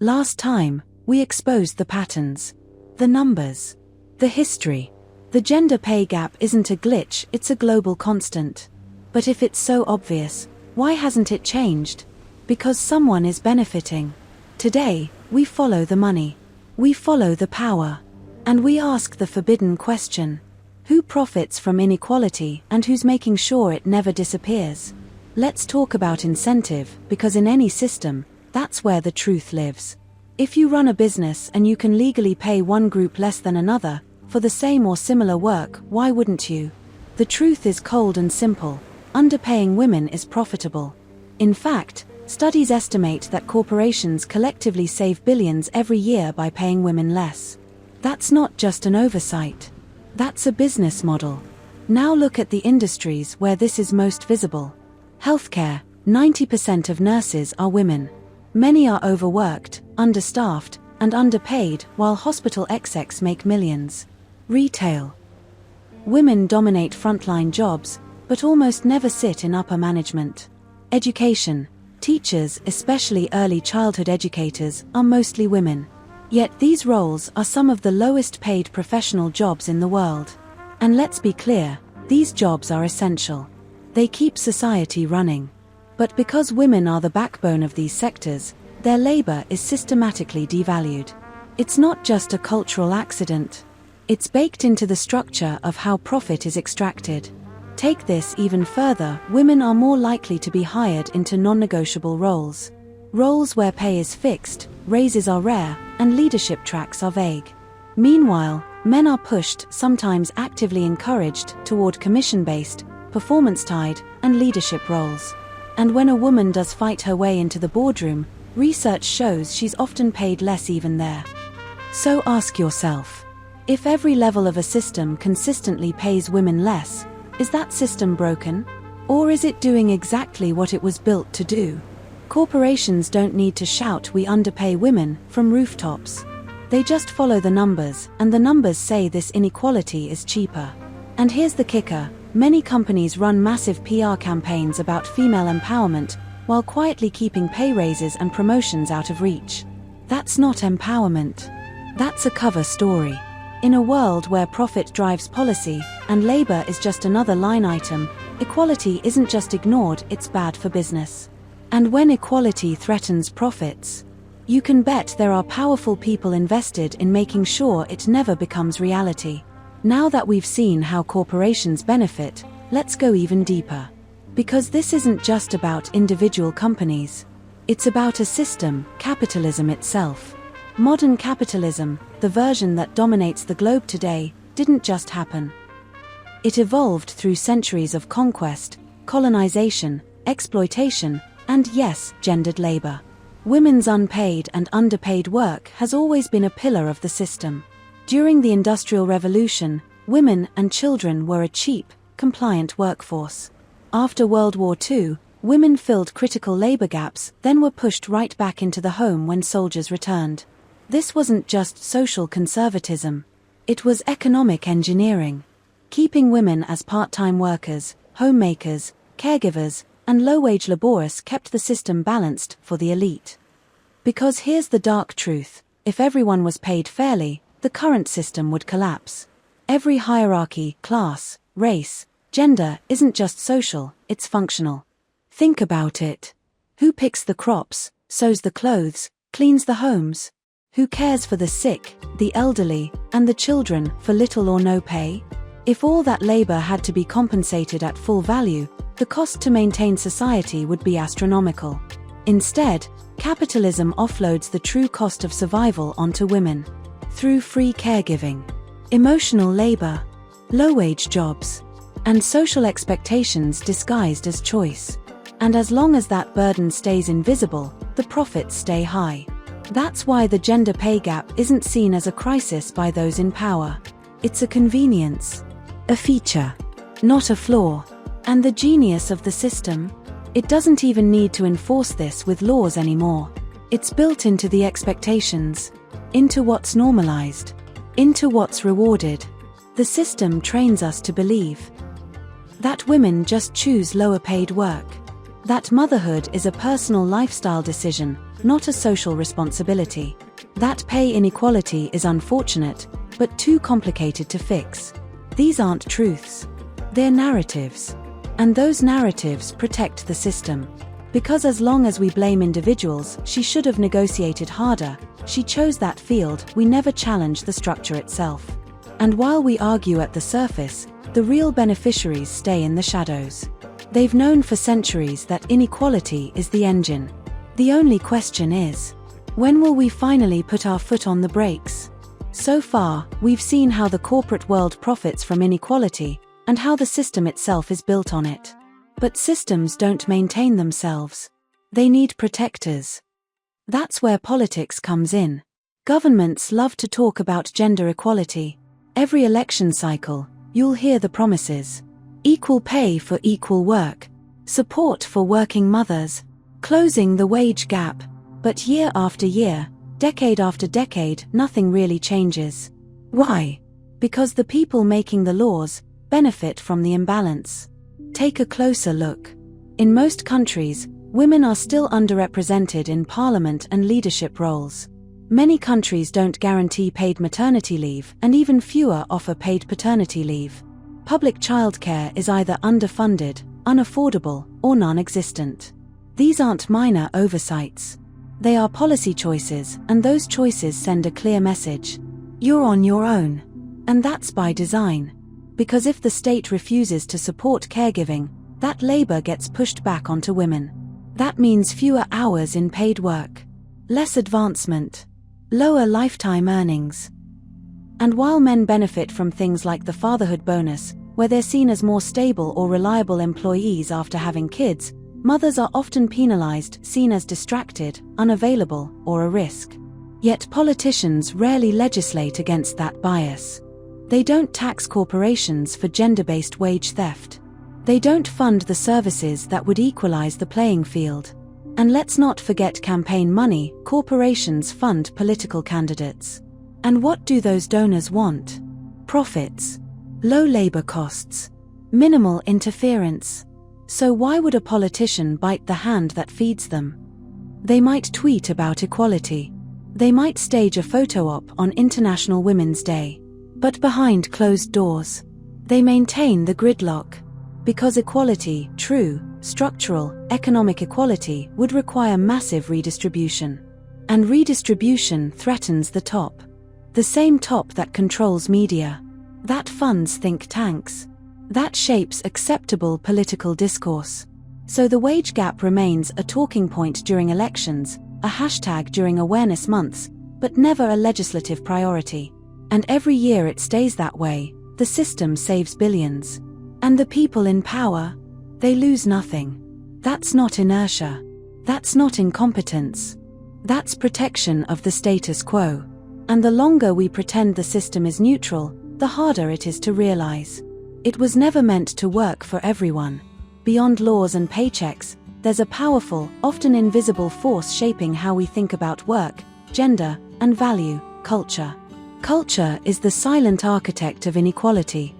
Last time, we exposed the patterns, the numbers, the history. The gender pay gap isn't a glitch, it's a global constant. But if it's so obvious, why hasn't it changed? Because someone is benefiting. Today, we follow the money. We follow the power. And we ask the forbidden question. Who profits from inequality and who's making sure it never disappears? Let's talk about incentive, because in any system, that's where the truth lives. If you run a business and you can legally pay one group less than another, for the same or similar work, why wouldn't you? The truth is cold and simple. Underpaying women is profitable. In fact, studies estimate that corporations collectively save billions every year by paying women less. That's not just an oversight. That's a business model. Now look at the industries where this is most visible. Healthcare, 90% of nurses are women. Many are overworked, understaffed, and underpaid, while hospital execs make millions. Retail. Women dominate frontline jobs, but almost never sit in upper management. Education. Teachers, especially early childhood educators, are mostly women. Yet these roles are some of the lowest paid professional jobs in the world. And let's be clear, these jobs are essential. They keep society running. But because women are the backbone of these sectors, their labor is systematically devalued. It's not just a cultural accident. It's baked into the structure of how profit is extracted. Take this even further, women are more likely to be hired into non-negotiable roles. Roles where pay is fixed, raises are rare, and leadership tracks are vague. Meanwhile, men are pushed, sometimes actively encouraged, toward commission-based, performance-tied, and leadership roles. And when a woman does fight her way into the boardroom, research shows she's often paid less even there. So ask yourself, if every level of a system consistently pays women less, is that system broken? Or is it doing exactly what it was built to do? Corporations don't need to shout "we underpay women" from rooftops. They just follow the numbers, and the numbers say this inequality is cheaper. And here's the kicker. Many companies run massive PR campaigns about female empowerment, while quietly keeping pay raises and promotions out of reach. That's not empowerment. That's a cover story. In a world where profit drives policy, and labor is just another line item, equality isn't just ignored, it's bad for business. And when equality threatens profits, you can bet there are powerful people invested in making sure it never becomes reality. Now that we've seen how corporations benefit, let's go even deeper. Because this isn't just about individual companies. It's about a system, capitalism itself. Modern capitalism, the version that dominates the globe today, didn't just happen. It evolved through centuries of conquest, colonization, exploitation, and yes, gendered labor. Women's unpaid and underpaid work has always been a pillar of the system. During the Industrial Revolution, women and children were a cheap, compliant workforce. After World War II, women filled critical labor gaps, then were pushed right back into the home when soldiers returned. This wasn't just social conservatism. It was economic engineering. Keeping women as part-time workers, homemakers, caregivers, and low-wage laborers kept the system balanced for the elite. Because here's the dark truth: if everyone was paid fairly, the current system would collapse. Every hierarchy, class, race, gender isn't just social, it's functional. Think about it. Who picks the crops, sews the clothes, cleans the homes? Who cares for the sick, the elderly, and the children for little or no pay? If all that labor had to be compensated at full value, the cost to maintain society would be astronomical. Instead, capitalism offloads the true cost of survival onto women. Through free caregiving, emotional labor, low-wage jobs, and social expectations disguised as choice. And as long as that burden stays invisible, the profits stay high. That's why the gender pay gap isn't seen as a crisis by those in power. It's a convenience, a feature, not a flaw. And the genius of the system? It doesn't even need to enforce this with laws anymore. It's built into the expectations, into what's normalized, into what's rewarded. The system trains us to believe that women just choose lower paid work, That motherhood is a personal lifestyle decision, not a social responsibility. That pay inequality is unfortunate, but too complicated to fix. These aren't truths. They're narratives. And those narratives protect the system. Because as long as we blame individuals, she should have negotiated harder, she chose that field, we never challenge the structure itself. And while we argue at the surface, the real beneficiaries stay in the shadows. They've known for centuries that inequality is the engine. The only question is, when will we finally put our foot on the brakes? So far, we've seen how the corporate world profits from inequality, and how the system itself is built on it. But systems don't maintain themselves. They need protectors. That's where politics comes in. Governments love to talk about gender equality. Every election cycle, you'll hear the promises. Equal pay for equal work. Support for working mothers. Closing the wage gap. But year after year, decade after decade, nothing really changes. Why? Because the people making the laws benefit from the imbalance. Take a closer look. In most countries, women are still underrepresented in parliament and leadership roles. Many countries don't guarantee paid maternity leave, and even fewer offer paid paternity leave. Public childcare is either underfunded, unaffordable, or non-existent. These aren't minor oversights. They are policy choices, and those choices send a clear message. You're on your own. And that's by design. Because if the state refuses to support caregiving, that labor gets pushed back onto women. That means fewer hours in paid work, less advancement, lower lifetime earnings. And while men benefit from things like the fatherhood bonus, where they're seen as more stable or reliable employees after having kids, mothers are often penalized, seen as distracted, unavailable, or a risk. Yet politicians rarely legislate against that bias. They don't tax corporations for gender-based wage theft. They don't fund the services that would equalize the playing field. And let's not forget campaign money. Corporations fund political candidates. And what do those donors want? Profits. Low labor costs. Minimal interference. So why would a politician bite the hand that feeds them? They might tweet about equality. They might stage a photo op on International Women's Day. But behind closed doors, they maintain the gridlock. Because equality, true, structural, economic equality, would require massive redistribution. And redistribution threatens the top. The same top that controls media. That funds think tanks. That shapes acceptable political discourse. So the wage gap remains a talking point during elections, a hashtag during awareness months, but never a legislative priority. And every year it stays that way, the system saves billions. And the people in power, they lose nothing. That's not inertia. That's not incompetence. That's protection of the status quo. And the longer we pretend the system is neutral, the harder it is to realize. It was never meant to work for everyone. Beyond laws and paychecks, there's a powerful, often invisible force shaping how we think about work, gender, and value, culture. Culture is the silent architect of inequality.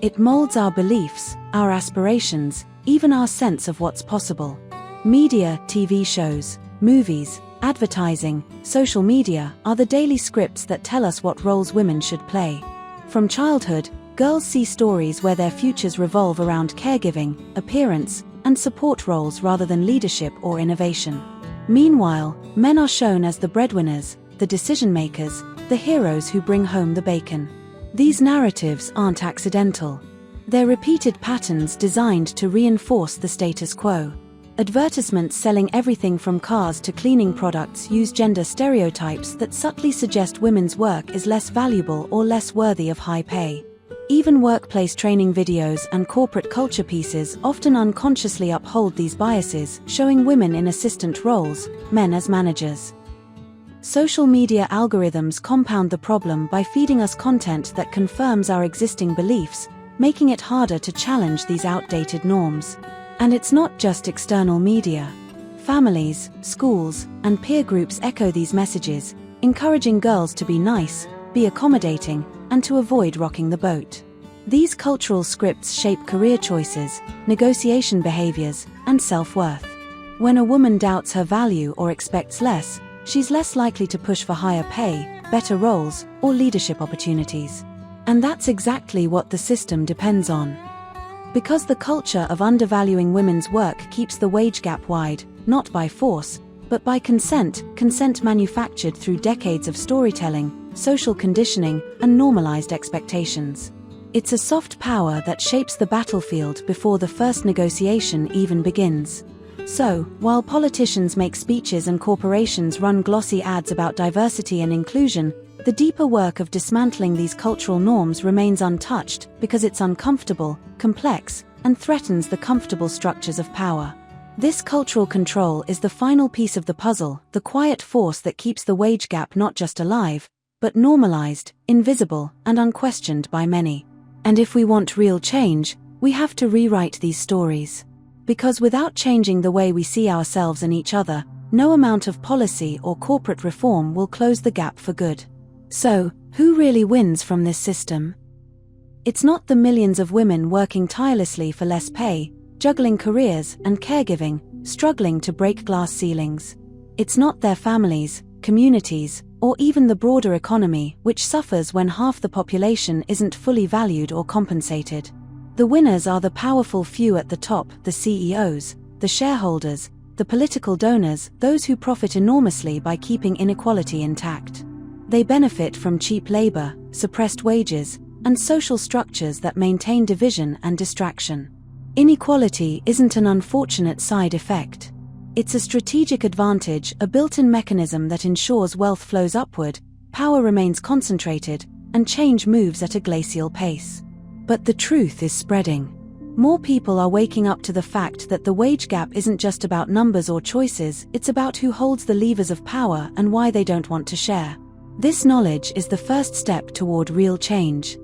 It molds our beliefs, our aspirations, even our sense of what's possible. Media, TV shows, movies, advertising, social media are the daily scripts that tell us what roles women should play. From childhood, girls see stories where their futures revolve around caregiving, appearance, and support roles rather than leadership or innovation. Meanwhile, men are shown as the breadwinners, the decision-makers, the heroes who bring home the bacon. These narratives aren't accidental. They're repeated patterns designed to reinforce the status quo. Advertisements selling everything from cars to cleaning products use gender stereotypes that subtly suggest women's work is less valuable or less worthy of high pay. Even workplace training videos and corporate culture pieces often unconsciously uphold these biases, showing women in assistant roles, men as managers. Social media algorithms compound the problem by feeding us content that confirms our existing beliefs, making it harder to challenge these outdated norms. And it's not just external media. Families, schools, and peer groups echo these messages, encouraging girls to be nice, be accommodating, and to avoid rocking the boat. These cultural scripts shape career choices, negotiation behaviors, and self-worth. When a woman doubts her value or expects less, she's less likely to push for higher pay, better roles, or leadership opportunities. And that's exactly what the system depends on. Because the culture of undervaluing women's work keeps the wage gap wide, not by force, but by consent manufactured through decades of storytelling, social conditioning, and normalized expectations. It's a soft power that shapes the battlefield before the first negotiation even begins. So, while politicians make speeches and corporations run glossy ads about diversity and inclusion, the deeper work of dismantling these cultural norms remains untouched because it's uncomfortable, complex, and threatens the comfortable structures of power. This cultural control is the final piece of the puzzle, the quiet force that keeps the wage gap not just alive, but normalized, invisible, and unquestioned by many. And if we want real change, we have to rewrite these stories. Because without changing the way we see ourselves and each other, no amount of policy or corporate reform will close the gap for good. So, who really wins from this system? It's not the millions of women working tirelessly for less pay, juggling careers and caregiving, struggling to break glass ceilings. It's not their families, communities, or even the broader economy, which suffers when half the population isn't fully valued or compensated. The winners are the powerful few at the top, the CEOs, the shareholders, the political donors, those who profit enormously by keeping inequality intact. They benefit from cheap labor, suppressed wages, and social structures that maintain division and distraction. Inequality isn't an unfortunate side effect. It's a strategic advantage, a built-in mechanism that ensures wealth flows upward, power remains concentrated, and change moves at a glacial pace. But the truth is spreading. More people are waking up to the fact that the wage gap isn't just about numbers or choices, it's about who holds the levers of power and why they don't want to share. This knowledge is the first step toward real change.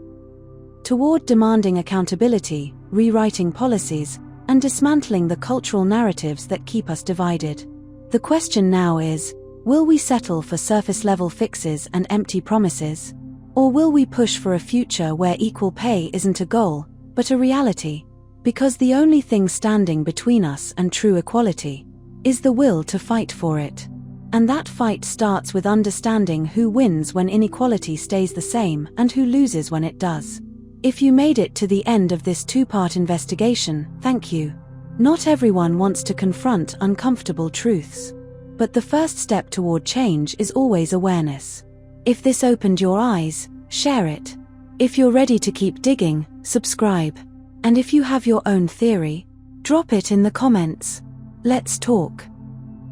Toward demanding accountability, rewriting policies, and dismantling the cultural narratives that keep us divided. The question now is, will we settle for surface-level fixes and empty promises? Or will we push for a future where equal pay isn't a goal, but a reality? Because the only thing standing between us and true equality is the will to fight for it. And that fight starts with understanding who wins when inequality stays the same and who loses when it does. If you made it to the end of this two-part investigation, thank you. Not everyone wants to confront uncomfortable truths. But the first step toward change is always awareness. If this opened your eyes, share it. If you're ready to keep digging, subscribe. And if you have your own theory, drop it in the comments. Let's talk.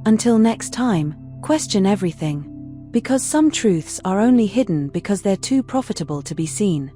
Until next time, question everything. Because some truths are only hidden because they're too profitable to be seen.